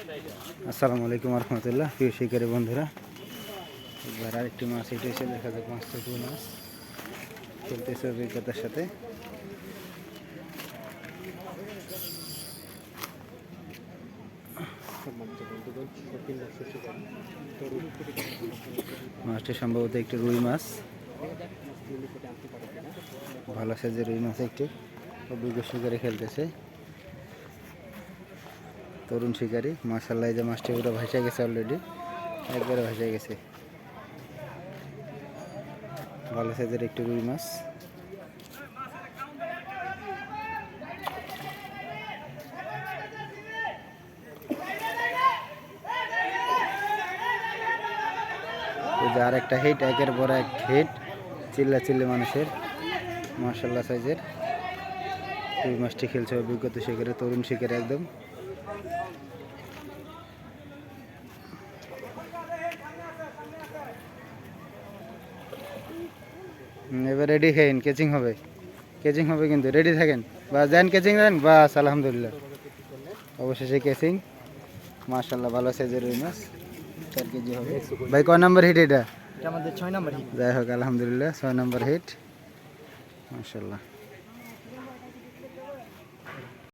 আসসালামু আলাইকুম রহমতুল্লাহ। প্রিয় শিকারী বন্ধুরা, এবার আরেকটি মাছ এটা এসে দেখা যাক। মাছটা কি মাছ খেলতেছে অভিজ্ঞতার সাথে। মাছটি সম্ভবত একটি রুই মাছ, ভালো সাইজের রুই মাছ। একটি অভিজ্ঞ শিকারী খেলতেছে, তরুণ শিকারী। মাশাআল্লাহ, এই যে মাছটি পুরো ভাসে গেছে, অলরেডি একবারে ভাসে গেছে। ভালো সাইজের একটি রুই মাছ। এই যে আর একটা হিট, একের পর এক হিট, চিল্লা চিল্লি মানুষের। মাশাআল্লাহ সাইজের রুই মাছটি খেলছে অভিজ্ঞতা শিকারে, তরুণ শিকারে একদম। এবার রেডি খেয়েন, কেচিং হবে, কেচিং হবে কিন্তু রেডি থাকেন। বা যান কেচিং দেন, বাস আলহামদুলিল্লাহ অবশেষে কেচিং। মাশাআল্লাহ, ভালো সাইজের রুই মাছ, 4 কেজি হবে। ভাই কয় নাম্বার হিট এটা? আমাদের 6 নম্বর হিট। যাই হোক আলহামদুলিল্লাহ, 6 নম্বর হিট। মাশাআল্লাহ।